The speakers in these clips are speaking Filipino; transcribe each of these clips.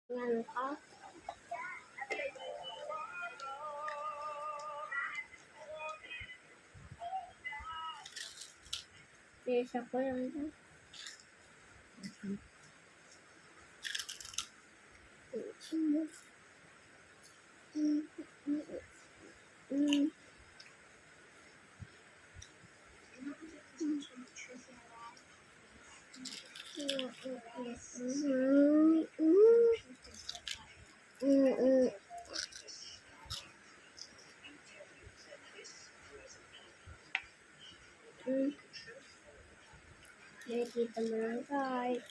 Yan ka. Isa ko lang dyan. Nakikita mo lang guys.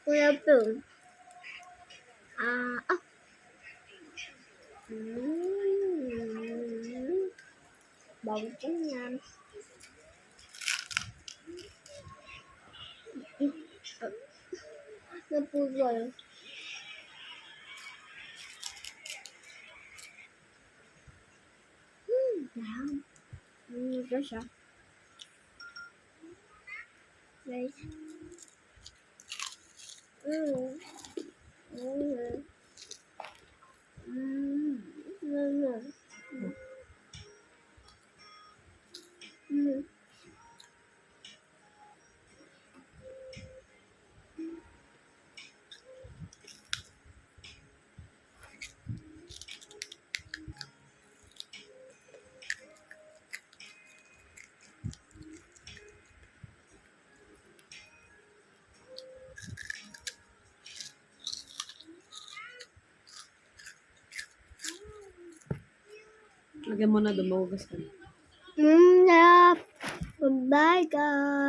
Kuya Pong. Bawal po yan. Napugol. Ito siya. Guys. Lagyan mo na dumawagas ka. Yeah. Bye guys.